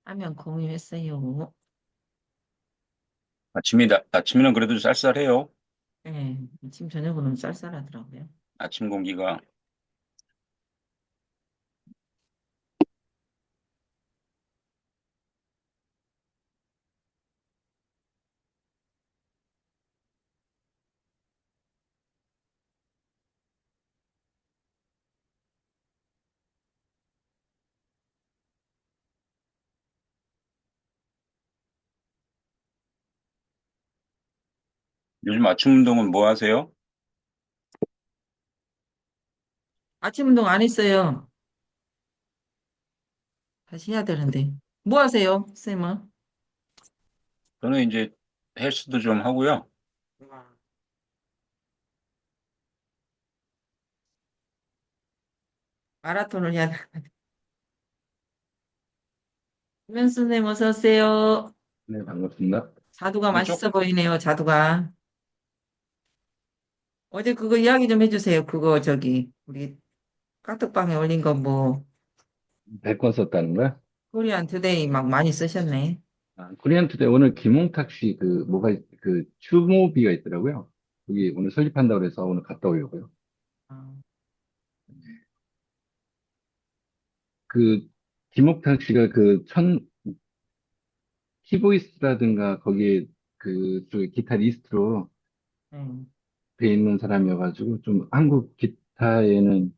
화면 공유했어요. 아침이는 그래도 쌀쌀해요. 네, 아침 저녁으로는 쌀쌀하더라고요. 아침 공기가. 요즘 아침 운동은 뭐 하세요? 아침 운동 안 했어요. 다시 해야 되는데. 뭐 하세요, 쌤은? 저는 이제 헬스도 좀 하고요. 마라톤을 해야 돼. 면수님 어서 오세요. 네, 반갑습니다. 자두가 근데 맛있어 보이네요, 자두가. 어제 그거 이야기 좀 해주세요. 그거 저기 우리 카톡방에 올린 거 뭐 백건 썼다는 거야? 코리안 투데이 막 많이 쓰셨네. 코리안투데 오늘 김홍탁 씨 추모비가 있더라고요. 거기 오늘 설립한다고 그래서 오늘 갔다 오려고요. 아, 그, 김홍탁 씨가 키보이스라든가 거기에 기타리스트로 네. 돼 있는 사람이어가지고 좀 한국 기타에는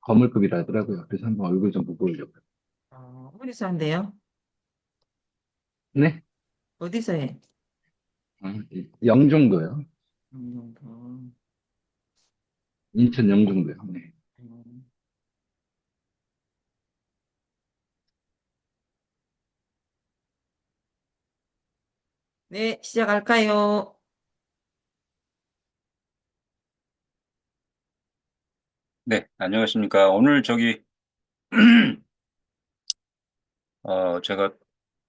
거물급이라 하더라고요. 그래서 한번 얼굴 좀 보고 오려고요. 어디서 한대요? 네? 어디서 해? 영종도요. 어, 인천 영종도요. 네. 음. 네, 시작할까요? 네, 안녕하십니까. 오늘 제가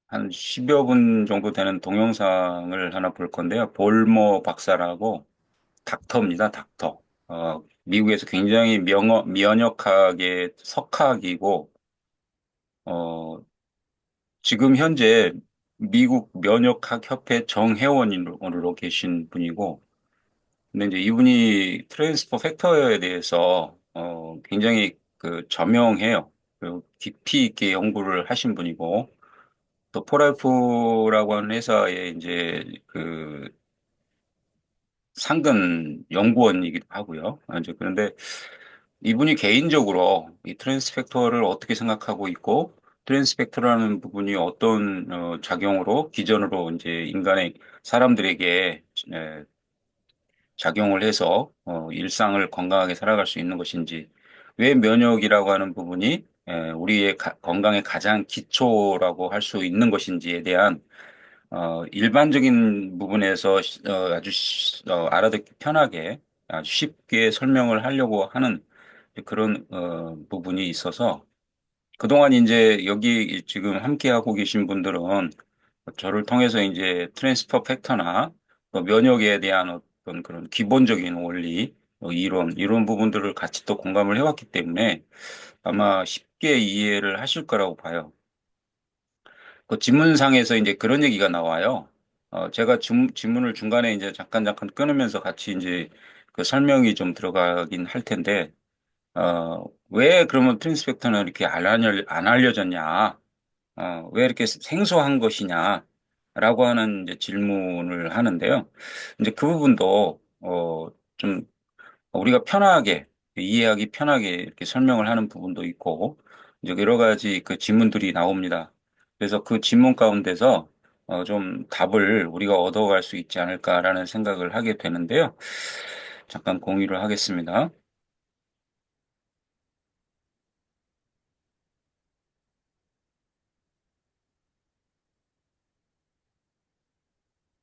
한 10여 분 정도 되는 동영상을 하나 볼 건데요. 볼머 박사라고 닥터입니다, 닥터. 미국에서 굉장히 면역학의 석학이고, 어, 지금 현재 미국 면역학협회 정회원으로 계신 분이고, 근데 이제 이분이 트랜스퍼 팩터에 대해서 굉장히 그 저명해요. 그리고 깊이 있게 연구를 하신 분이고 또 포라이프라고 하는 회사의 이제 그 상근 연구원이기도 하고요. 이제 그런데 이분이 개인적으로 이 트랜스 팩터를 어떻게 생각하고 있고 트랜스 팩터라는 부분이 어떤 작용으로 기전으로 이제 인간의 사람들에게 작용을 해서 일상을 건강하게 살아갈 수 있는 것인지, 왜 면역이라고 하는 부분이 우리의 건강의 가장 기초라고 할 수 있는 것인지에 대한 일반적인 부분에서 아주 알아듣기 편하게 아주 쉽게 설명을 하려고 하는 그런 부분이 있어서 그동안 이제 여기 지금 함께하고 계신 분들은 저를 통해서 이제 트랜스퍼 팩터나 또 면역에 대한 어떤 그런 기본적인 원리, 이런 부분들을 같이 또 공감을 해왔기 때문에 아마 쉽게 이해를 하실 거라고 봐요. 그 지문상에서 이제 그런 얘기가 나와요. 제가 지문을 중간에 이제 잠깐 끊으면서 같이 이제 그 설명이 좀 들어가긴 할 텐데, 왜 그러면 트랜스펙터는 이렇게 안 알려졌냐? 왜 이렇게 생소한 것이냐? 라고 하는 이제 질문을 하는데요. 이제 그 부분도, 좀 우리가 편하게, 이해하기 편하게 이렇게 설명을 하는 부분도 있고, 이제 여러 가지 그 질문들이 나옵니다. 그래서 그 질문 가운데서 좀 답을 우리가 얻어갈 수 있지 않을까라는 생각을 하게 되는데요. 잠깐 공유를 하겠습니다.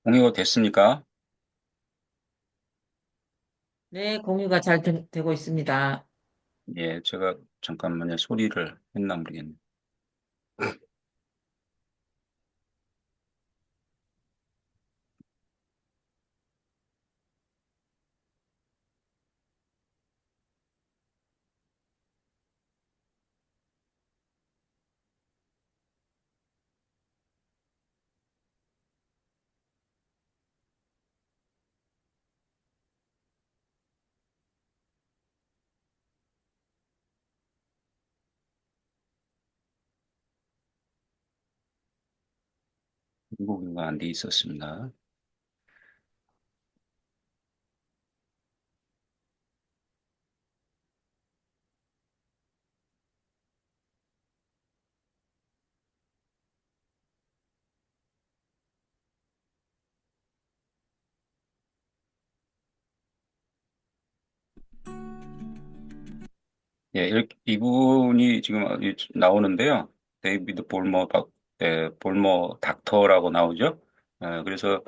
공유가 됐습니까? 네, 공유가 잘 되고 있습니다. 예, 제가 잠깐만요. 소리를 했나 모르겠네. 한국어가 안 돼 있었습니다. 예, 이분이 지금 나오는데요. 데이비드 볼머 닥터라고 나오죠. 그래서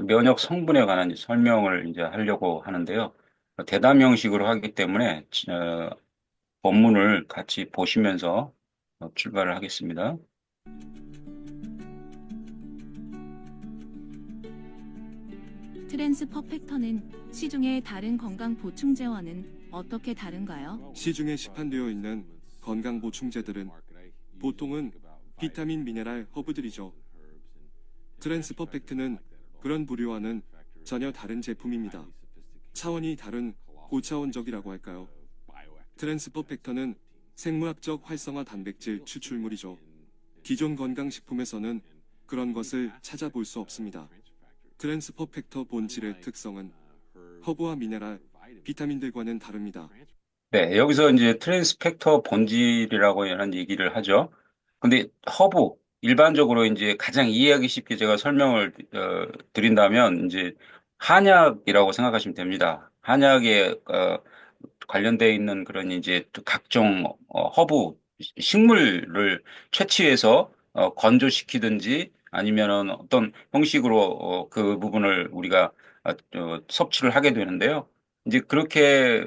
면역 성분에 관한 이제 설명을 이제 하려고 하는데요. 대담 형식으로 하기 때문에 본문을 같이 보시면서 출발을 하겠습니다. 트랜스 퍼펙터는 시중의 다른 건강 보충제와는 어떻게 다른가요? 시중에 시판되어 있는 건강 보충제들은 보통은 비타민, 미네랄, 허브들이죠. 트랜스퍼펙트는 그런 부류와는 전혀 다른 제품입니다. 차원이 다른 고차원적이라고 할까요? 트랜스퍼펙터는 생물학적 활성화 단백질 추출물이죠. 기존 건강식품에서는 그런 것을 찾아볼 수 없습니다. 트랜스퍼펙터 본질의 특성은 허브와 미네랄, 비타민들과는 다릅니다. 네, 여기서 이제 트랜스펙터 본질이라고 하는 얘기를 하죠. 근데 허브, 일반적으로 이제 가장 이해하기 쉽게 제가 설명을 드린다면 이제 한약이라고 생각하시면 됩니다. 한약에 관련되어 있는 그런 이제 또 각종 허브, 식물을 채취해서 건조시키든지 아니면은 어떤 형식으로 그 부분을 우리가 섭취를 하게 되는데요. 이제 그렇게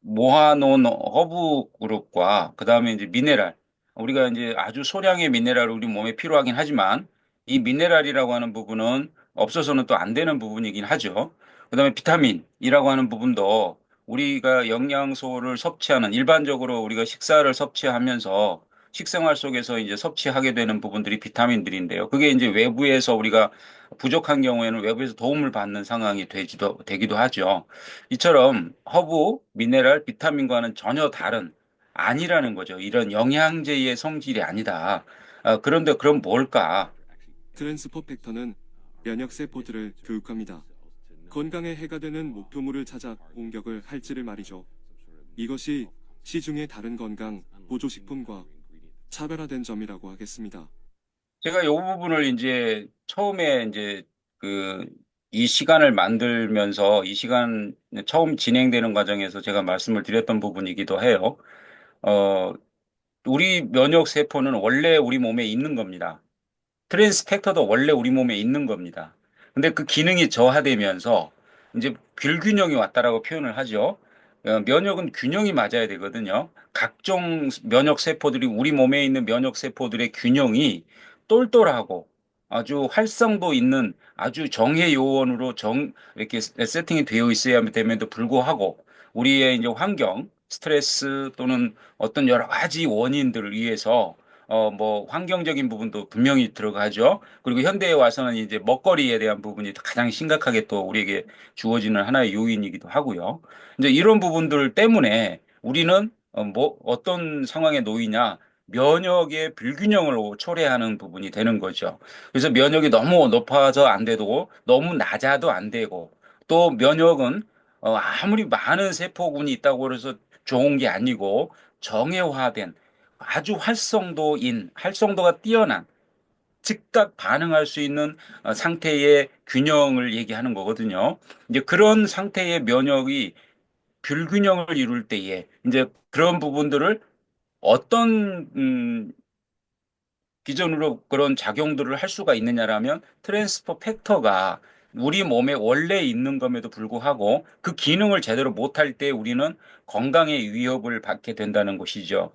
모아놓은 허브 그룹과 그다음에 이제 미네랄 우리가 이제 아주 소량의 미네랄을 우리 몸에 필요하긴 하지만 이 미네랄이라고 하는 부분은 없어서는 또 안 되는 부분이긴 하죠. 그다음에 비타민이라고 하는 부분도 우리가 영양소를 섭취하는 일반적으로 우리가 식사를 섭취하면서 식생활 속에서 이제 섭취하게 되는 부분들이 비타민들인데요. 그게 이제 외부에서 우리가 부족한 경우에는 외부에서 도움을 받는 상황이 되기도 하죠. 이처럼 허브, 미네랄, 비타민과는 전혀 다른 아니라는 거죠. 이런 영양제의 성질이 아니다. 그런데 그럼 뭘까? 트랜스퍼펙터는 면역세포들을 교육합니다. 건강에 해가 되는 목표물을 찾아 공격을 할지를 말이죠. 이것이 시중의 다른 건강 보조식품과 차별화된 점이라고 하겠습니다. 제가 이 부분을 이제 처음에 이제 그 이 시간을 만들면서 이 시간 처음 진행되는 과정에서 제가 말씀을 드렸던 부분이기도 해요. 어, 우리 면역 세포는 원래 우리 몸에 있는 겁니다. 트랜스펙터도 원래 우리 몸에 있는 겁니다. 근데 그 기능이 저하되면서 이제 불균형이 왔다라고 표현을 하죠. 면역은 균형이 맞아야 되거든요. 각종 면역 세포들이 우리 몸에 있는 면역 세포들의 균형이 똘똘하고 아주 활성도 있는 아주 정예 요원으로 이렇게 세팅이 되어 있어야 됨에도 불구하고 우리의 이제 환경, 스트레스 또는 어떤 여러 가지 원인들을 위해서 뭐 환경적인 부분도 분명히 들어가죠. 그리고 현대에 와서는 이제 먹거리에 대한 부분이 가장 심각하게 또 우리에게 주어지는 하나의 요인이기도 하고요. 이제 이런 부분들 때문에 우리는 뭐 어떤 상황에 놓이냐? 면역의 불균형을 초래하는 부분이 되는 거죠. 그래서 면역이 너무 높아서 안 되고 너무 낮아도 안 되고 또 면역은 아무리 많은 세포군이 있다고 해서 좋은 게 아니고 정예화된 아주 활성도가 뛰어난 즉각 반응할 수 있는 상태의 균형을 얘기하는 거거든요. 이제 그런 상태의 면역이 불균형을 이룰 때에 이제 그런 부분들을 어떤 기준으로 그런 작용들을 할 수가 있느냐라면 트랜스퍼 팩터가 우리 몸에 원래 있는 점에도 불구하고 그 기능을 제대로 못할 때 우리는 건강의 위협을 받게 된다는 것이죠.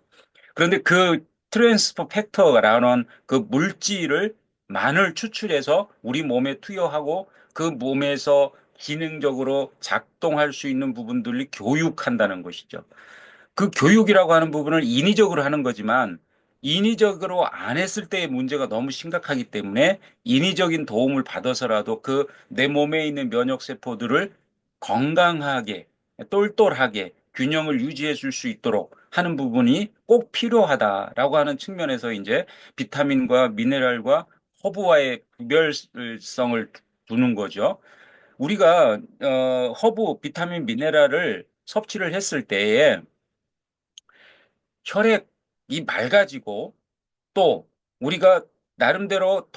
그런데 그 트랜스퍼 팩터라는 그 물질을 만을 추출해서 우리 몸에 투여하고 그 몸에서 기능적으로 작동할 수 있는 부분들을 교육한다는 것이죠. 그 교육이라고 하는 부분을 인위적으로 하는 거지만 인위적으로 안 했을 때의 문제가 너무 심각하기 때문에 인위적인 도움을 받아서라도 그 내 몸에 있는 면역 세포들을 건강하게 똘똘하게 균형을 유지해 줄 수 있도록 하는 부분이 꼭 필요하다라고 하는 측면에서 이제 비타민과 미네랄과 허브와의 구별성을 두는 거죠. 우리가 허브, 비타민, 미네랄을 섭취를 했을 때에 혈액이 맑아지고 또 우리가 나름대로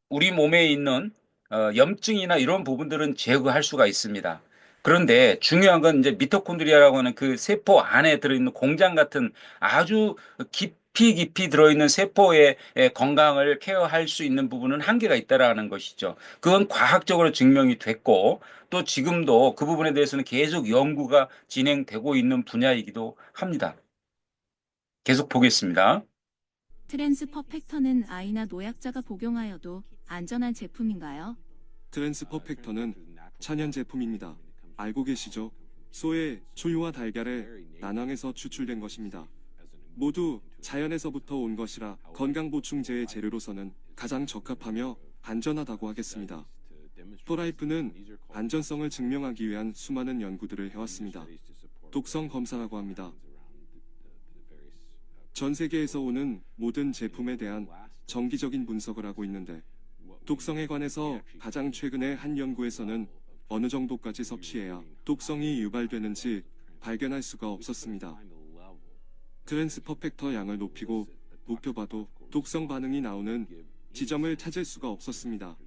우리 몸에 있는 염증이나 이런 부분들은 제거할 수가 있습니다. 그런데 중요한 건 이제 미토콘드리아라고 하는 그 세포 안에 들어있는 공장 같은 아주 깊이 들어있는 세포의 건강을 케어할 수 있는 부분은 한계가 있다라는 것이죠. 그건 과학적으로 증명이 됐고 또 지금도 그 부분에 대해서는 계속 연구가 진행되고 있는 분야이기도 합니다. 계속 보겠습니다. 트랜스 퍼펙터는 아이나 노약자가 복용하여도 안전한 제품인가요? 트랜스 퍼펙터는 천연 제품입니다. 알고 계시죠? 소의 초유와 달걀의 난황에서 추출된 것입니다. 모두 자연에서부터 온 것이라 건강보충제의 재료로서는 가장 적합하며 안전하다고 하겠습니다. 포라이프는 안전성을 증명하기 위한 수많은 연구들을 해왔습니다. 독성 검사라고 합니다. 전 세계에서 오는 모든 제품에 대한 정기적인 분석을 하고 있는데 독성에 관해서 가장 최근의 한 연구에서는 어느 정도까지 섭취해야 독성이 유발되는지 발견할 수가 없었습니다. 트랜스 퍼펙터 양을 높이고 높여봐도 독성 반응이 나오는 지점을 찾을 수가 없었습니다.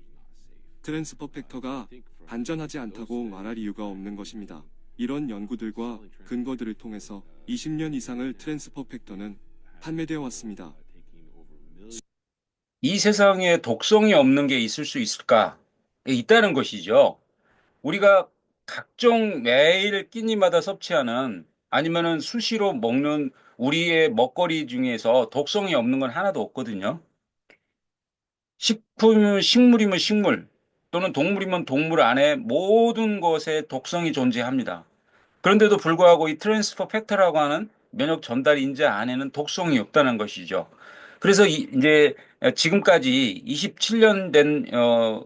트랜스 퍼펙터가 안전하지 않다고 말할 이유가 없는 것입니다. 이런 연구들과 근거들을 통해서 20년 이상을 트랜스 퍼펙터는 판매되어 왔습니다. 이 세상에 독성이 없는 게 있을 수 있을까? 있다는 것이죠. 우리가 각종 매일 끼니마다 섭취하는 아니면은 수시로 먹는 우리의 먹거리 중에서 독성이 없는 건 하나도 없거든요. 식품이면 식물이면 식물 또는 동물이면 동물 안에 모든 것에 독성이 존재합니다. 그런데도 불구하고 이 트랜스퍼 팩터라고 하는 면역 전달 인자 안에는 독성이 없다는 것이죠. 그래서 이제 지금까지 27년 된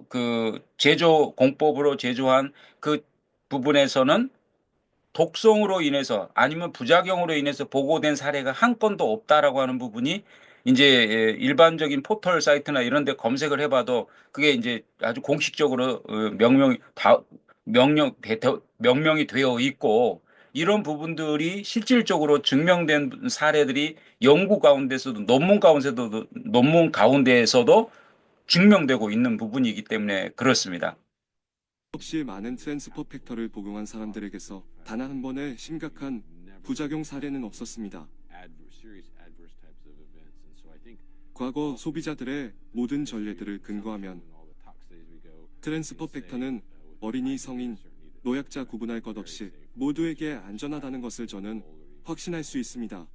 그 제조 공법으로 제조한 그 부분에서는 독성으로 인해서 아니면 부작용으로 인해서 보고된 사례가 한 건도 없다라고 하는 부분이 이제 일반적인 포털 사이트나 이런 데 검색을 해봐도 그게 이제 아주 공식적으로 명명이 되어 있고 이런 부분들이 실질적으로 증명된 사례들이 연구 가운데서도 논문 가운데에서도 증명되고 있는 부분이기 때문에 그렇습니다. 없이 많은 트랜스 퍼펙터를 복용한 사람들에게서 단 한 번의 심각한 부작용 사례는 없었습니다. 과거 소비자들의 모든 전례들을 근거하면 트랜스 퍼펙터는 어린이, 성인, 노약자 구분할 것 없이 모두에게 안전하다는 것을 저는 확신할 수 있습니다.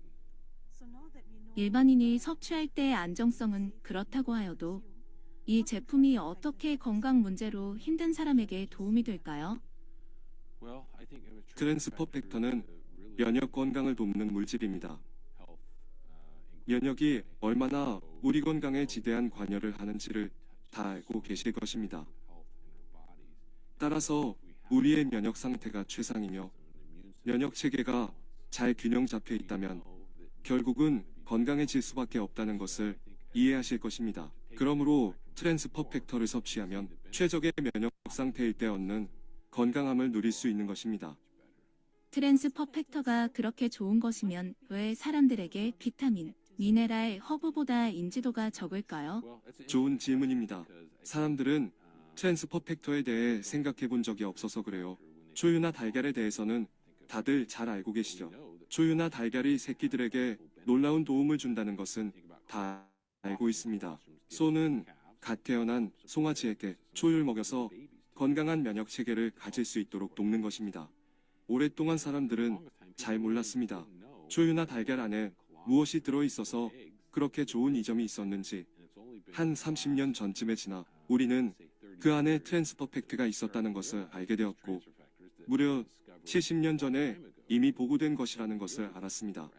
일반인이 섭취할 때의 안정성은 그렇다고 하여도 이 제품이 어떻게 건강 문제로 힘든 사람에게 도움이 될까요? 트랜스 퍼펙터는 면역 건강을 돕는 물질입니다. 면역이 얼마나 우리 건강에 지대한 관여를 하는지를 다 알고 계실 것입니다. 따라서 우리의 면역 상태가 최상이며 면역 체계가 잘 균형 잡혀 있다면 결국은 건강해질 수밖에 없다는 것을 이해하실 것입니다. 그러므로 트랜스 퍼펙터를 섭취하면 최적의 면역 상태일 때 얻는 건강함을 누릴 수 있는 것입니다. 트랜스 퍼펙터가 그렇게 좋은 것이면 왜 사람들에게 비타민, 미네랄, 허브보다 인지도가 적을까요? 좋은 질문입니다. 사람들은 트랜스 퍼펙터에 대해 생각해 본 적이 없어서 그래요. 초유나 달걀에 대해서는 다들 잘 알고 계시죠? 초유나 달걀이 새끼들에게 놀라운 도움을 준다는 것은 다 알고 있습니다. 소는 갓 태어난 송아지에게 초유를 먹여서 건강한 면역 체계를 가질 수 있도록 돕는 것입니다. 오랫동안 사람들은 잘 몰랐습니다. 초유나 달걀 안에 무엇이 들어있어서 그렇게 좋은 이점이 있었는지 한 30년 전쯤에 지나 우리는 그 안에 트랜스 퍼펙트가 있었다는 것을 알게 되었고 무려 70년 전에 이미 보고된 것이라는 것을 알았습니다.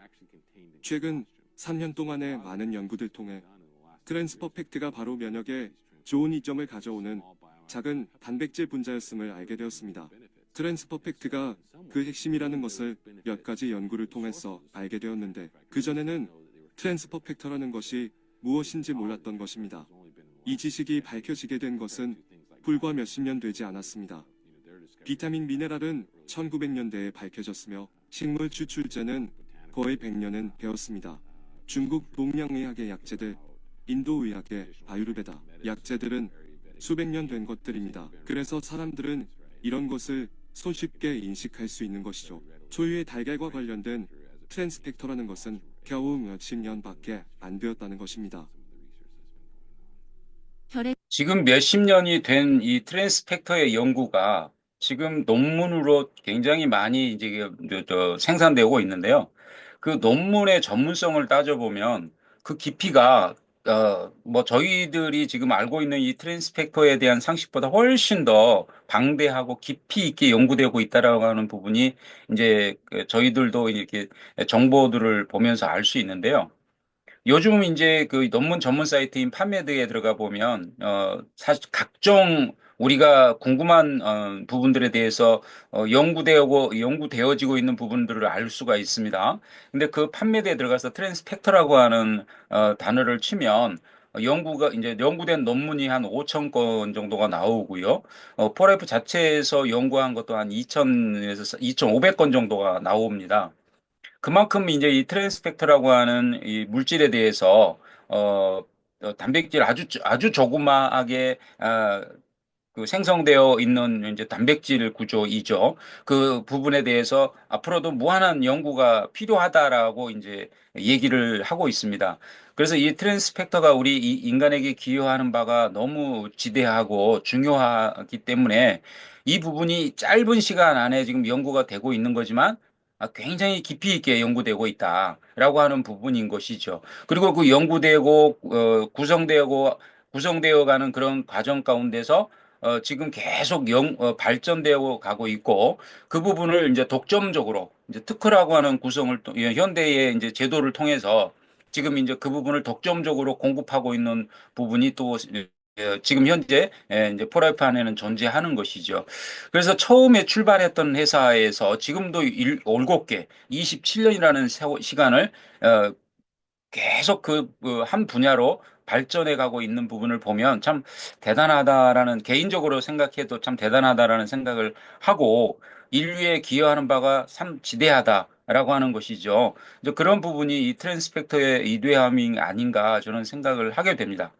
최근 3년 동안의 많은 연구들 통해 트랜스 퍼펙트가 바로 면역에 좋은 이점을 가져오는 작은 단백질 분자였음을 알게 되었습니다. 트랜스 퍼펙트가 그 핵심이라는 것을 몇 가지 연구를 통해서 알게 되었는데 그전에는 트랜스 퍼펙터라는 것이 무엇인지 몰랐던 것입니다. 이 지식이 밝혀지게 된 것은 불과 몇십 년 되지 않았습니다. 비타민 미네랄은 1900년대에 밝혀졌으며 식물 추출제는 거의 100년은 되었습니다. 중국 동양의학의 약재들, 인도의학의 아유르베다 약재들은 수백 년 된 것들입니다. 그래서 사람들은 이런 것을 손쉽게 인식할 수 있는 것이죠. 초유의 달걀과 관련된 트랜스펙터라는 것은 겨우 몇십 년밖에 안 되었다는 것입니다. 혈액 지금 몇십 년이 된 이 트랜스펙터의 연구가 지금 논문으로 굉장히 많이 이제 생산되고 있는데요. 그 논문의 전문성을 따져보면 그 깊이가 뭐 저희들이 지금 알고 있는 이 트랜스펙터에 대한 상식보다 훨씬 더 방대하고 깊이 있게 연구되고 있다라고 하는 부분이 이제 저희들도 이렇게 정보들을 보면서 알 수 있는데요. 요즘 이제 그 논문 전문 사이트인 판메드에 들어가 보면 사실 각종 우리가 궁금한 부분들에 대해서 연구되어지고 있는 부분들을 알 수가 있습니다. 근데 그 판메드에 들어가서 트랜스펙터라고 하는 단어를 치면 연구가 이제 연구된 논문이 한 5천 건 정도가 나오고요. 포라이프 자체에서 연구한 것도 한 2,000에서 2,500건 정도가 나옵니다. 그만큼 이제 이 트랜스펙터라고 하는 이 물질에 대해서 단백질 아주 조그마하게 그 생성되어 있는 이제 단백질 구조이죠. 그 부분에 대해서 앞으로도 무한한 연구가 필요하다라고 이제 얘기를 하고 있습니다. 그래서 이 트랜스펙터가 우리 이 인간에게 기여하는 바가 너무 지대하고 중요하기 때문에 이 부분이 짧은 시간 안에 지금 연구가 되고 있는 거지만 굉장히 깊이 있게 연구되고 있다라고 하는 부분인 것이죠. 그리고 그 연구되고 구성되어 가는 그런 과정 가운데서 지금 계속 발전되어 가고 있고 그 부분을 이제 독점적으로 이제 특허라고 하는 현대의 이제 제도를 통해서 지금 이제 그 부분을 독점적으로 공급하고 있는 부분이 또 지금 현재 이제 포라이프 안에는 존재하는 것이죠. 그래서 처음에 출발했던 회사에서 지금도 올곧게 27년이라는 시간을 계속 그 한 분야로 발전해 가고 있는 부분을 보면 참 대단하다라는 개인적으로 생각해도 참 대단하다라는 생각을 하고 인류에 기여하는 바가 참 지대하다라고 하는 것이죠. 이제 그런 부분이 이 트랜스펙터의 이대함이 아닌가 저는 생각을 하게 됩니다.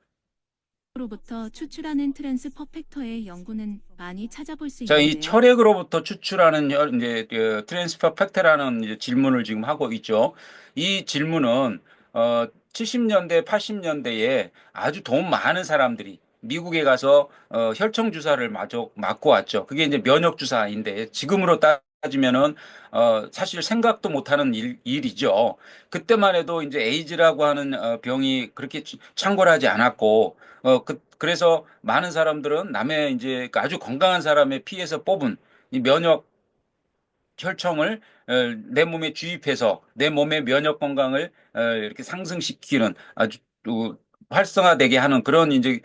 로부터 추출하는 트랜스 퍼펙터의 연구는 많이 찾아볼 수 자, 이 있는데요. 혈액으로부터 추출하는 이제 트랜스퍼 팩터라는 이제 질문을 지금 하고 있죠. 이 질문은 70년대, 80년대에 아주 돈 많은 사람들이 미국에 가서 혈청 주사를 마저 맞고 왔죠. 그게 이제 면역 주사인데 지금으로 따지면은 사실 생각도 못하는 일이죠. 그때만 해도 이제 에이즈라고 하는 병이 그렇게 창궐하지 않았고 그래서 많은 사람들은 남의 이제 그 아주 건강한 사람의 피에서 뽑은 이 면역 혈청을 내 몸에 주입해서 내 몸의 면역 건강을 이렇게 상승시키는 아주 활성화되게 하는 그런 이제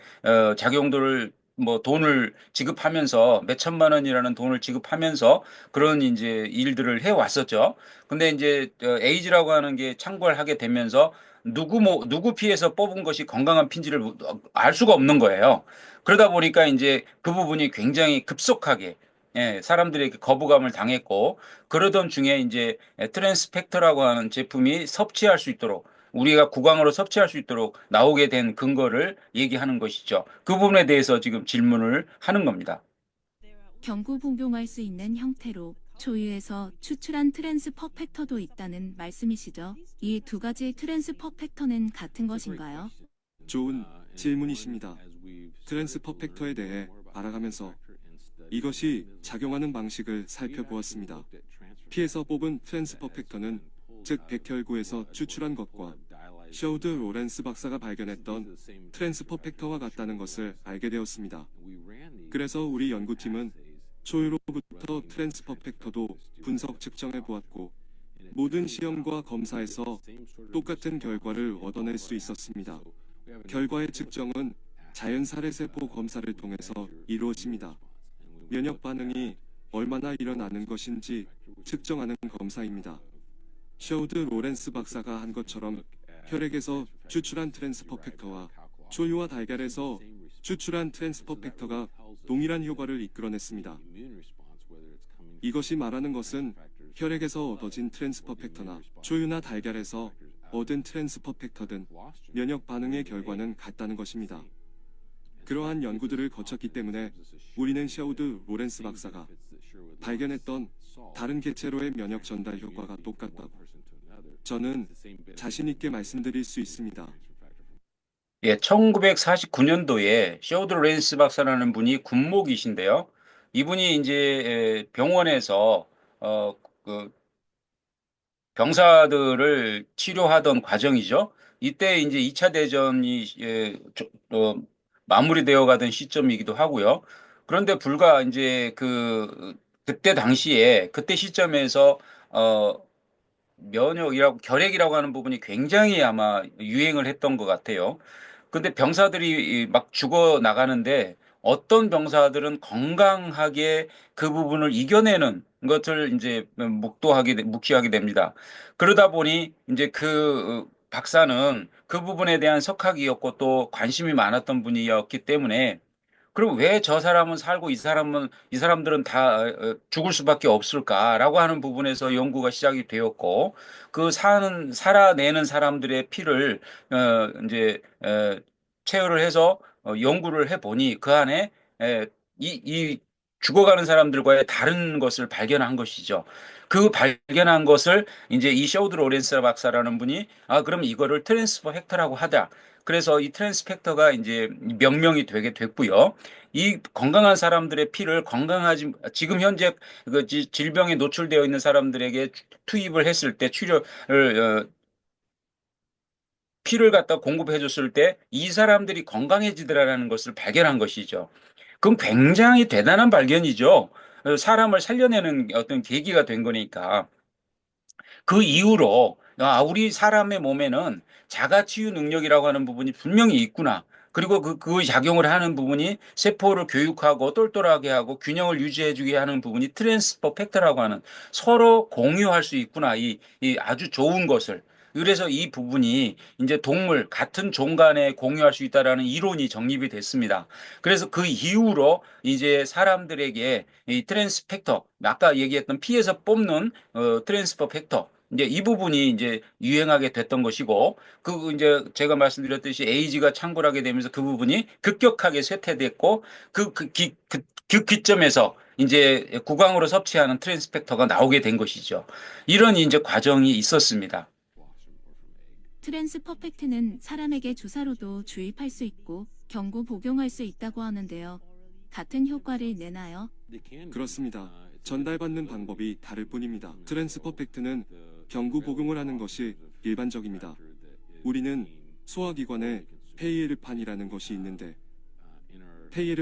작용들을 뭐 돈을 지급하면서 몇 천만 원이라는 돈을 지급하면서 그런 이제 일들을 해 왔었죠. 근데 이제 에이즈라고 하는 게 창궐하게 되면서 누구 피해서 뽑은 것이 건강한 피인지를 알 수가 없는 거예요. 그러다 보니까 이제 그 부분이 굉장히 급속하게 사람들에게 거부감을 당했고 그러던 중에 이제 트랜스펙터라고 하는 제품이 섭취할 수 있도록 우리가 구강으로 섭취할 수 있도록 나오게 된 근거를 얘기하는 것이죠. 그 부분에 대해서 지금 질문을 하는 겁니다. 경구분용할 수 있는 형태로 초유에서 추출한 트랜스 퍼펙터도 있다는 말씀이시죠? 이 두 가지 트랜스 퍼펙터는 같은 것인가요? 좋은 질문이십니다. 트랜스 퍼펙터에 대해 알아가면서 이것이 작용하는 방식을 살펴보았습니다. 피에서 뽑은 트랜스 퍼펙터는 즉 백혈구에서 추출한 것과 셔우드 로렌스 박사가 발견했던 트랜스 퍼펙터와 같다는 것을 알게 되었습니다. 그래서 우리 연구팀은 초유로부터 트랜스 퍼펙터도 분석 측정해 보았고 모든 시험과 검사에서 똑같은 결과를 얻어낼 수 있었습니다. 결과의 측정은 자연 살해세포 검사를 통해서 이루어집니다. 면역 반응이 얼마나 일어나는 것인지 측정하는 검사입니다. 셔우드 로렌스 박사가 한 것처럼 혈액에서 추출한 트랜스 퍼펙터와 초유와 달걀에서 추출한 트랜스퍼 팩터가 동일한 효과를 이끌어냈습니다. 이것이 말하는 것은 혈액에서 얻어진 트랜스퍼 팩터나 초유나 달걀에서 얻은 트랜스퍼 팩터든 면역 반응의 결과는 같다는 것입니다. 그러한 연구들을 거쳤기 때문에 우리는 셰우드 로렌스 박사가 발견했던 다른 개체로의 면역 전달 효과가 똑같다고 저는 자신 있게 말씀드릴 수 있습니다. 예, 1949년도에 셰우드 렌스 박사라는 분이 군목이신데요. 이분이 이제 병원에서 그 병사들을 치료하던 과정이죠. 이때 이제 2차 대전이 마무리되어 가던 시점이기도 하고요. 그런데 불과 이제 그때 당시에 그때 시점에서 어 면역이라고 결핵이라고 하는 부분이 굉장히 아마 유행을 했던 것 같아요. 근데 병사들이 막 죽어 나가는데 어떤 병사들은 건강하게 그 부분을 이겨내는 것을 이제 묵시하게 됩니다. 그러다 보니 이제 박사는 그 부분에 대한 석학이었고 또 관심이 많았던 분이었기 때문에 그럼 왜 저 사람은 살고 이 사람들은 다 죽을 수밖에 없을까라고 하는 부분에서 연구가 시작이 되었고 살아내는 사람들의 피를 이제 체열을 해서 연구를 해보니 그 안에 이 죽어가는 사람들과의 다른 것을 발견한 것이죠. 그 발견한 것을 이제 이 셰우드 로렌스 박사라는 분이 그럼 이거를 트랜스퍼 팩터라고 하자. 그래서 이 트랜스 팩터가 이제 명명이 되게 됐고요. 이 건강한 사람들의 피를 지금 현재 질병에 노출되어 있는 사람들에게 투입을 했을 때 피를 갖다 공급해 줬을 때 이 사람들이 건강해지더라라는 것을 발견한 것이죠. 그럼 굉장히 대단한 발견이죠. 사람을 살려내는 어떤 계기가 된 거니까. 그 이후로 우리 사람의 몸에는 자가치유 능력이라고 하는 부분이 분명히 있구나. 그리고 그 작용을 하는 부분이 세포를 교육하고 똘똘하게 하고 균형을 유지해주게 하는 부분이 트랜스퍼 팩터라고 하는 서로 공유할 수 있구나. 이 아주 좋은 것을. 그래서 이 부분이 이제 같은 종 간에 공유할 수 있다라는 이론이 정립이 됐습니다. 그래서 그 이후로 이제 사람들에게 이 트랜스 팩터, 아까 얘기했던 피에서 뽑는 트랜스퍼 팩터, 이제 이 부분이 이제 유행하게 됐던 것이고, 이제 제가 말씀드렸듯이 에이지가 창궐하게 되면서 그 부분이 급격하게 쇠퇴됐고, 그 기점에서 이제 구강으로 섭취하는 트랜스 팩터가 나오게 된 것이죠. 이런 이제 과정이 있었습니다. 트랜스 퍼펙트는 사람에게 주사로도 주입할 수 있고 경구 복용할 수 있다고 하는데요. 같은 효과를 내나요? 그렇습니다. 전달받는 방법이 다를 뿐입니다. 트랜스퍼 팩트는 경구 복용을 하는 것이 일반적입니다. 우리는 소화기관에 페이에르판이라는 것이 있는데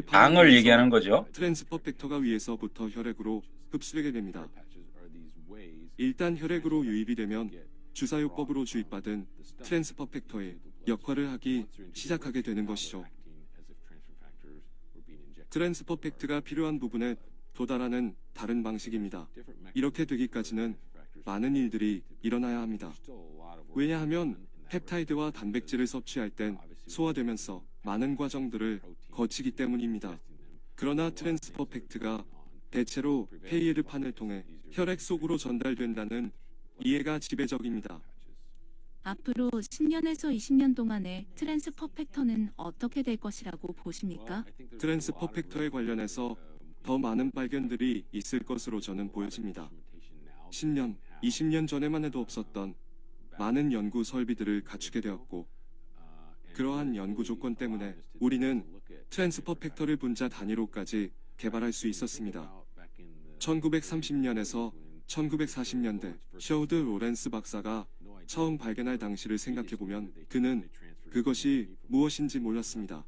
당을 얘기하는 거죠. 트랜스퍼 팩터가 위에서부터 혈액으로 흡수되게 됩니다. 일단 혈액으로 유입이 되면 주사요법으로 주입받은 트랜스퍼 팩터의 역할을 하기 시작하게 되는 것이죠. 트랜스퍼 팩트가 필요한 부분에 도달하는 다른 방식입니다. 이렇게 되기까지는 많은 일들이 일어나야 합니다. 왜냐하면 펩타이드와 단백질을 섭취할 땐 소화되면서 많은 과정들을 거치기 때문입니다. 그러나 트랜스퍼 팩트가 대체로 페이에르판을 통해 혈액 속으로 전달된다는 이해가 지배적입니다. 앞으로 10년에서 20년 동안의 트랜스퍼 팩터는 어떻게 될 것이라고 보십니까? 트랜스퍼 팩터에 관련해서 더 많은 발견들이 있을 것으로 저는 보여집니다. 10년, 20년 전에만 해도 없었던 많은 연구 설비들을 갖추게 되었고, 그러한 연구 조건 때문에 우리는 트랜스퍼 팩터를 분자 단위로까지 개발할 수 있었습니다. 1930년에서 1940년대 셰우드 로렌스 박사가 처음 발견할 당시를 생각해보면 그는 그것이 무엇인지 몰랐습니다.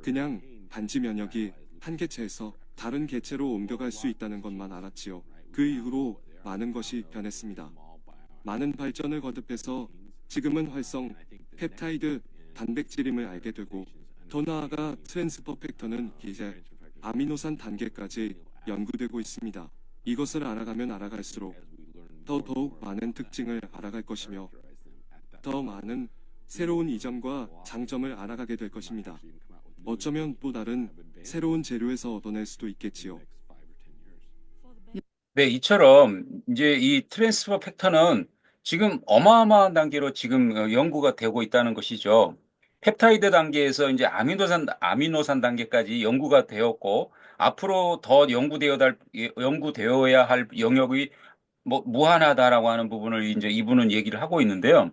그냥 단지 면역이 한 개체에서 다른 개체로 옮겨갈 수 있다는 것만 알았지요. 그 이후로 많은 것이 변했습니다. 많은 발전을 거듭해서 지금은 활성, 펩타이드, 단백질임을 알게 되고, 더 나아가 트랜스퍼 팩터는 이제 아미노산 단계까지 연구되고 있습니다. 이것을 알아가면 알아갈수록 더더욱 많은 특징을 알아갈 것이며 더 많은 새로운 이점과 장점을 알아가게 될 것입니다. 어쩌면 또 다른 새로운 재료에서 얻어낼 수도 있겠지요. 네, 이처럼 이제 이 트랜스퍼 팩터는 지금 어마어마한 단계로 지금 연구가 되고 있다는 것이죠. 펩타이드 단계에서 이제 아미노산 단계까지 연구가 되었고, 앞으로 더 연구되어야 할 영역이 뭐 무한하다라고 하는 부분을 이제 이분은 얘기를 하고 있는데요.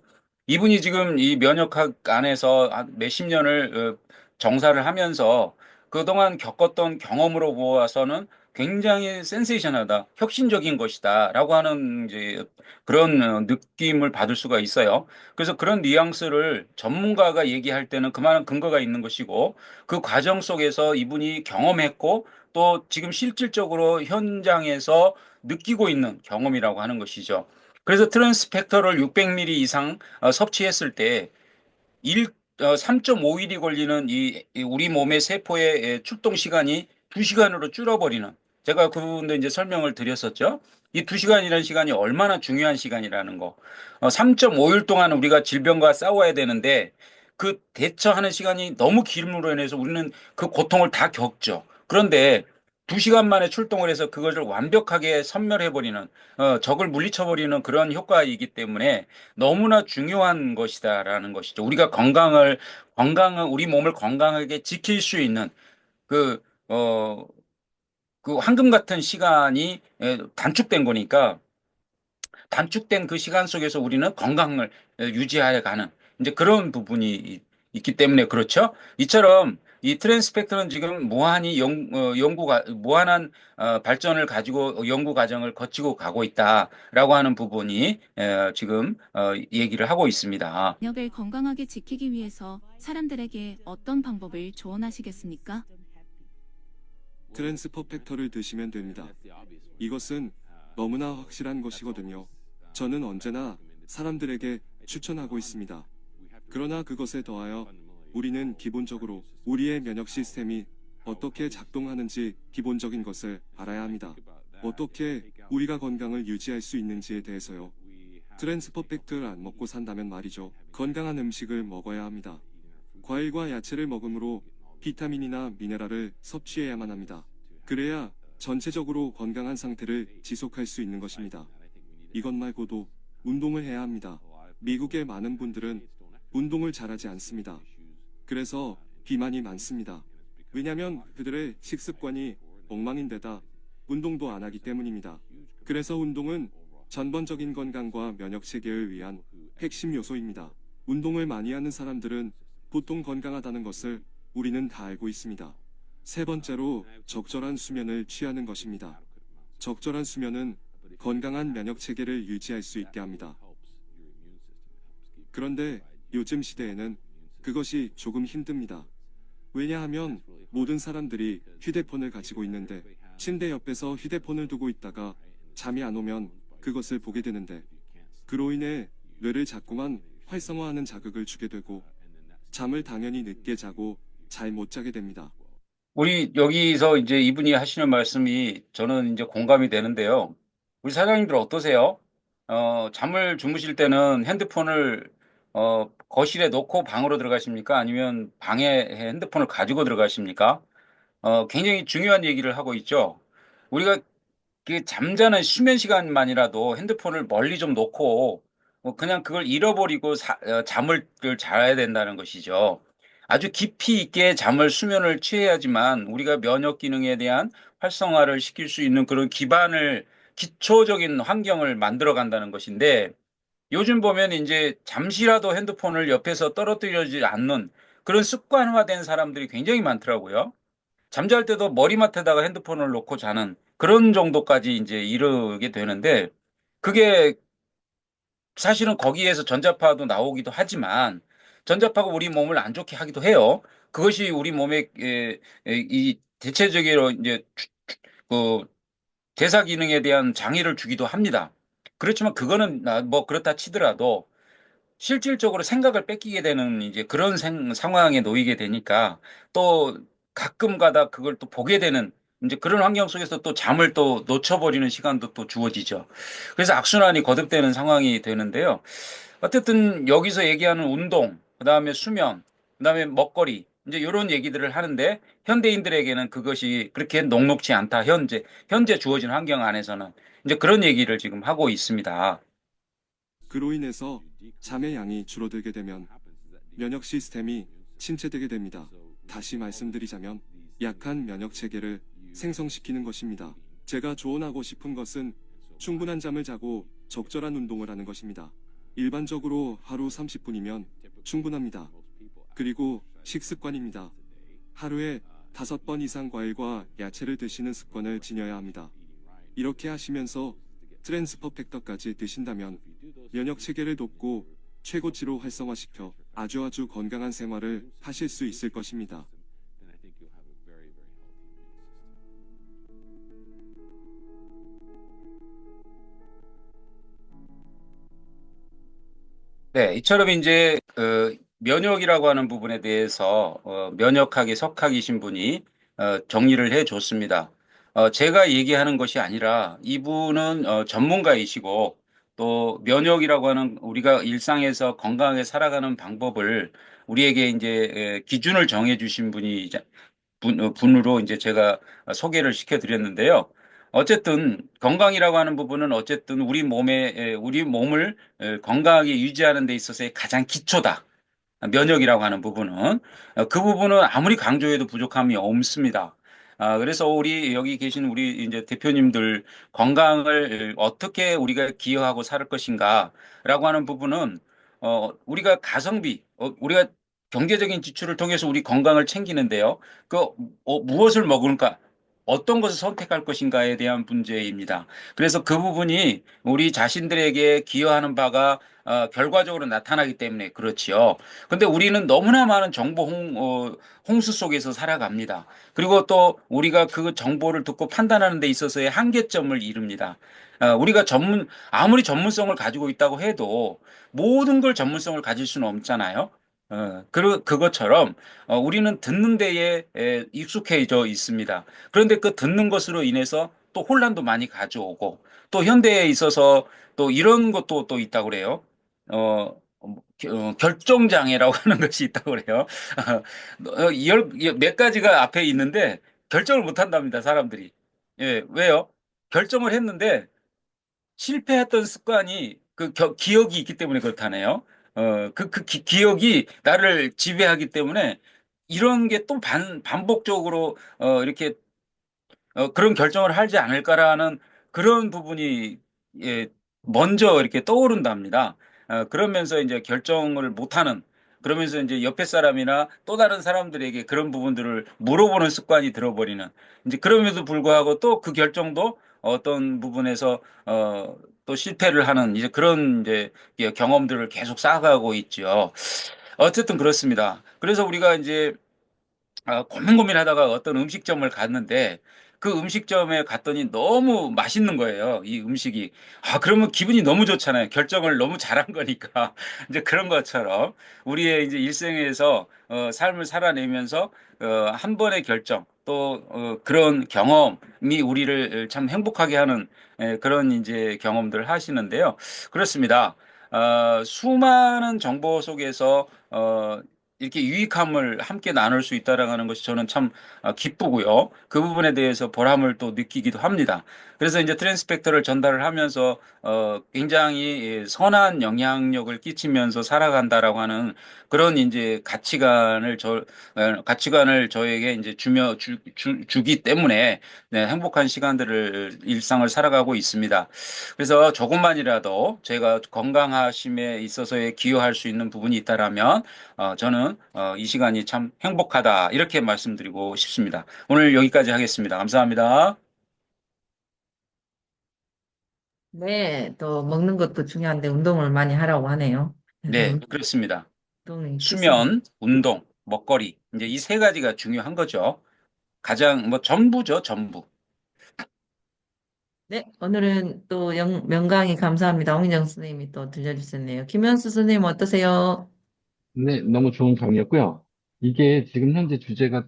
이분이 지금 이 면역학 안에서 한 몇십 년을 정사를 하면서 그동안 겪었던 경험으로 보아서는 굉장히 센세이션하다, 혁신적인 것이다라고 하는 이제 그런 느낌을 받을 수가 있어요. 그래서 그런 뉘앙스를 전문가가 얘기할 때는 그만한 근거가 있는 것이고 그 과정 속에서 이분이 경험했고 또 지금 실질적으로 현장에서 느끼고 있는 경험이라고 하는 것이죠. 그래서 트랜스펙터를 600ml 이상 섭취했을 때 3.5일이 걸리는 이 우리 몸의 세포의 출동 시간이 2시간으로 줄어버리는, 제가 그분도 이제 설명을 드렸었죠. 이 2시간이라는 시간이 얼마나 중요한 시간이라는 거. 3.5일 동안 우리가 질병과 싸워야 되는데 그 대처하는 시간이 너무 길음으로 인해서 우리는 그 고통을 다 겪죠. 그런데 2시간 만에 출동을 해서 그것을 완벽하게 섬멸해버리는, 적을 물리쳐버리는 그런 효과이기 때문에 너무나 중요한 것이다라는 것이죠. 우리가 우리 몸을 건강하게 지킬 수 있는 그, 어, 그 황금 같은 시간이 단축된 거니까 단축된 그 시간 속에서 우리는 건강을 유지해 가는 이제 그런 부분이 있기 때문에 그렇죠. 이처럼 이 트랜스펙트는 지금 무한한 발전을 가지고 연구 과정을 거치고 가고 있다라고 하는 부분이 지금 얘기를 하고 있습니다. 면역을 건강하게 지키기 위해서 사람들에게 어떤 방법을 조언하시겠습니까? 트랜스퍼 팩터를 드시면 됩니다. 이것은 너무나 확실한 것이거든요. 저는 언제나 사람들에게 추천하고 있습니다. 그러나 그것에 더하여 우리는 기본적으로 우리의 면역 시스템이 어떻게 작동하는지 기본적인 것을 알아야 합니다. 어떻게 우리가 건강을 유지할 수 있는지에 대해서요. 트랜스퍼 팩트를 안 먹고 산다면 말이죠. 건강한 음식을 먹어야 합니다. 과일과 야채를 먹으므로 비타민이나 미네랄을 섭취해야만 합니다. 그래야 전체적으로 건강한 상태를 지속할 수 있는 것입니다. 이것 말고도 운동을 해야 합니다. 미국의 많은 분들은 운동을 잘하지 않습니다. 그래서 비만이 많습니다. 왜냐면 그들의 식습관이 엉망인데다 운동도 안 하기 때문입니다. 그래서 운동은 전반적인 건강과 면역 체계를 위한 핵심 요소입니다. 운동을 많이 하는 사람들은 보통 건강하다는 것을 우리는 다 알고 있습니다. 세 번째로 적절한 수면을 취하는 것입니다. 적절한 수면은 건강한 면역 체계를 유지할 수 있게 합니다. 그런데 요즘 시대에는 그것이 조금 힘듭니다. 왜냐하면 모든 사람들이 휴대폰을 가지고 있는데 침대 옆에서 휴대폰을 두고 있다가 잠이 안 오면 그것을 보게 되는데 그로 인해 뇌를 자꾸만 활성화하는 자극을 주게 되고 잠을 당연히 늦게 자고 잘 못 자게 됩니다. 우리 여기서 이제 이분이 하시는 말씀이 저는 이제 공감이 되는데요. 우리 사장님들 어떠세요? 잠을 주무실 때는 핸드폰을 거실에 놓고 방으로 들어가십니까? 아니면 방에 핸드폰을 가지고 들어가십니까? 굉장히 중요한 얘기를 하고 있죠. 우리가 그 잠자는 수면 시간만이라도 핸드폰을 멀리 좀 놓고 그냥 그걸 잃어버리고 잠을 자야 된다는 것이죠. 아주 깊이 있게 수면을 취해야지만 우리가 면역 기능에 대한 활성화를 시킬 수 있는 그런 기초적인 환경을 만들어 간다는 것인데 요즘 보면 이제 잠시라도 핸드폰을 옆에서 떨어뜨리지 않는 그런 습관화된 사람들이 굉장히 많더라고요. 잠잘 때도 머리맡에다가 핸드폰을 놓고 자는 그런 정도까지 이제 이르게 되는데 그게 사실은 거기에서 전자파도 나오기도 하지만 전자파가 우리 몸을 안 좋게 하기도 해요. 그것이 우리 몸에 이 대체적으로 이제 그 대사 기능에 대한 장애를 주기도 합니다. 그렇지만 그거는 뭐 그렇다 치더라도 실질적으로 생각을 뺏기게 되는 이제 그런 상황에 놓이게 되니까 또 가끔 가다 그걸 또 보게 되는 이제 그런 환경 속에서 또 잠을 또 놓쳐버리는 시간도 또 주어지죠. 그래서 악순환이 거듭되는 상황이 되는데요. 어쨌든 여기서 얘기하는 운동, 그다음에 수면, 그다음에 먹거리 이제 이런 얘기들을 하는데 현대인들에게는 그것이 그렇게 녹록지 않다. 현재 주어진 환경 안에서는 이제 그런 얘기를 지금 하고 있습니다. 그로 인해서 잠의 양이 줄어들게 되면 면역 시스템이 침체되게 됩니다. 다시 말씀드리자면 약한 면역 체계를 생성시키는 것입니다. 제가 조언하고 싶은 것은 충분한 잠을 자고 적절한 운동을 하는 것입니다. 일반적으로 하루 30분이면 충분합니다. 그리고 식습관입니다. 하루에 5번 이상 과일과 야채를 드시는 습관을 지녀야 합니다. 이렇게 하시면서 트랜스퍼 팩터까지 드신다면 면역 체계를 돕고 최고치로 활성화시켜 아주 건강한 생활을 하실 수 있을 것입니다. 네, 이처럼 이제 면역이라고 하는 부분에 대해서 면역학의 석학이신 분이 정리를 해 줬습니다. 제가 얘기하는 것이 아니라 이분은 전문가이시고 또 면역이라고 하는 우리가 일상에서 건강하게 살아가는 방법을 우리에게 이제 기준을 정해 주신 분으로 이제 제가 소개를 시켜 드렸는데요. 어쨌든 건강이라고 하는 부분은 어쨌든 우리 몸을 건강하게 유지하는 데 있어서의 가장 기초다. 면역이라고 하는 부분은 그 부분은 아무리 강조해도 부족함이 없습니다. 그래서 여기 계신 우리 이제 대표님들 건강을 어떻게 우리가 기여하고 살 것인가라고 하는 부분은 우리가 가성비, 우리가 경제적인 지출을 통해서 우리 건강을 챙기는데요. 무엇을 먹을까? 어떤 것을 선택할 것인가에 대한 문제입니다. 그래서 그 부분이 우리 자신들에게 기여하는 바가 결과적으로 나타나기 때문에 그렇지요. 근데 우리는 너무나 많은 홍수 속에서 살아갑니다. 그리고 또 우리가 그 정보를 듣고 판단하는 데 있어서의 한계점을 이룹니다. 우리가 아무리 전문성을 가지고 있다고 해도 모든 걸 전문성을 가질 수는 없잖아요. 그것처럼 우리는 듣는 데에 익숙해져 있습니다. 그런데 그 듣는 것으로 인해서 또 혼란도 많이 가져오고 또 현대에 있어서 또 이런 것도 또 있다고 그래요. 결정장애라고 하는 것이 있다고 그래요. 몇 가지가 앞에 있는데 결정을 못 한답니다, 사람들이. 예, 왜요? 결정을 했는데 실패했던 습관이 기억이 있기 때문에 그렇다네요. 기억이 나를 지배하기 때문에 이런 게 또 반복적으로 이렇게 그런 결정을 하지 않을까라는 그런 부분이 예, 먼저 이렇게 떠오른답니다. 그러면서 이제 결정을 못하는 그러면서 이제 옆에 사람이나 또 다른 사람들에게 그런 부분들을 물어보는 습관이 들어버리는 이제 그럼에도 불구하고 또 그 결정도 어떤 부분에서 또 실패를 하는 이제 그런 이제 경험들을 계속 쌓아가고 있죠. 어쨌든 그렇습니다. 그래서 우리가 이제 고민하다가 어떤 음식점을 갔는데 그 음식점에 갔더니 너무 맛있는 거예요. 이 음식이. 그러면 기분이 너무 좋잖아요. 결정을 너무 잘한 거니까. 이제 그런 것처럼 우리의 이제 일생에서 삶을 살아내면서 한 번의 결정 또 그런 경험이 우리를 참 행복하게 하는 그런 이제 경험들을 하시는데요. 그렇습니다. 수많은 정보 속에서 이렇게 유익함을 함께 나눌 수 있다라는 것이 저는 참 기쁘고요. 그 부분에 대해서 보람을 또 느끼기도 합니다. 그래서 이제 트랜스펙터를 전달을 하면서 굉장히 선한 영향력을 끼치면서 살아간다라고 하는 그런 이제 가치관을 저에게 이제 주기 때문에 네, 행복한 시간들을 일상을 살아가고 있습니다. 그래서 조금만이라도 제가 건강하심에 있어서의 기여할 수 있는 부분이 있다라면 저는 이 시간이 참 행복하다 이렇게 말씀드리고 싶습니다. 오늘 여기까지 하겠습니다. 감사합니다. 네, 또 먹는 것도 중요한데 운동을 많이 하라고 하네요. 네, 그렇습니다. 운동이 필수입니다. 수면, 운동, 먹거리 이제 이 세 가지가 중요한 거죠. 가장 뭐 전부죠, 전부. 네, 오늘은 또 명강의 감사합니다. 홍인정 선생님이 또 들려주셨네요. 김현수 선생님 어떠세요? 네, 너무 좋은 강의였고요. 이게 지금 현재 주제가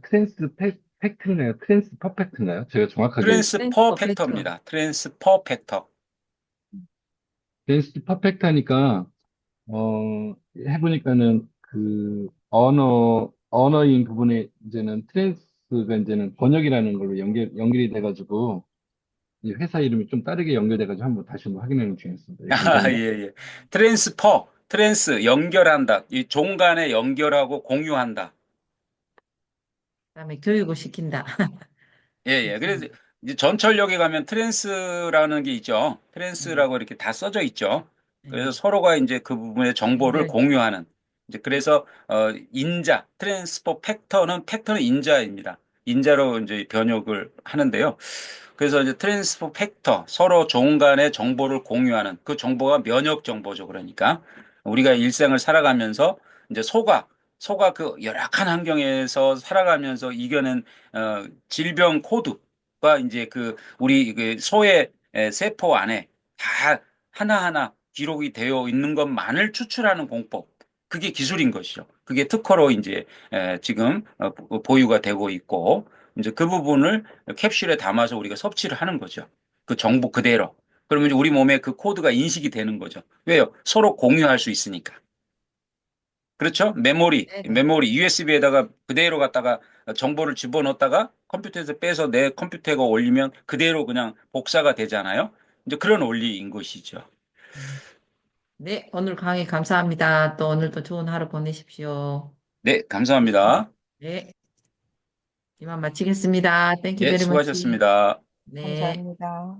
팩트인가요? 트랜스 퍼펙트인가요? 제가 정확하게 트랜스 트랜스퍼 퍼펙트. 팩터입니다. 트랜스퍼 팩터. 트랜스 퍼펙트 하니까 해보니까는 그 언어인 부분에 이제는 트랜스가 이제는 번역이라는 걸로 연결이 돼가지고 이 회사 이름이 좀 다르게 연결돼가지고 다시 한번 확인하는 중이었습니다. 예, 아, 예, 감사합니다. 예. 트랜스, 연결한다. 이 종 간에 연결하고 공유한다. 그다음에 교육을 시킨다. 예, 예. 그래서 이제 전철역에 가면 트랜스라는 게 있죠. 네, 트랜스라고 이렇게 다 써져 있죠. 그래서 네. 서로가 이제 그 부분의 정보를 연결. 공유하는. 이제 그래서 인자, 트랜스포 팩터는 인자입니다. 인자로 이제 번역을 하는데요. 그래서 이제 트랜스포 팩터, 서로 종 간의 정보를 공유하는 그 정보가 면역 정보죠. 그러니까 우리가 일생을 살아가면서 이제 소가 그 열악한 환경에서 살아가면서 이겨낸 질병 코드가 이제 그 우리 그 소의 세포 안에 다 하나하나 기록이 되어 있는 것만을 추출하는 공법. 그게 기술인 것이죠. 그게 특허로 이제 지금 보유가 되고 있고 이제 그 부분을 캡슐에 담아서 우리가 섭취를 하는 거죠. 그 정보 그대로. 그러면 이제 우리 몸에 그 코드가 인식이 되는 거죠. 왜요? 서로 공유할 수 있으니까. 그렇죠? 네네. 메모리 USB에다가 그대로 갖다가 정보를 집어넣었다가 컴퓨터에서 빼서 내 컴퓨터에 올리면 그대로 그냥 복사가 되잖아요. 이제 그런 원리인 것이죠. 네, 오늘 강의 감사합니다. 또 오늘도 좋은 하루 보내십시오. 네, 감사합니다. 네, 이만 마치겠습니다. Thank you 네, very much. 수고하셨습니다. 네. 감사합니다.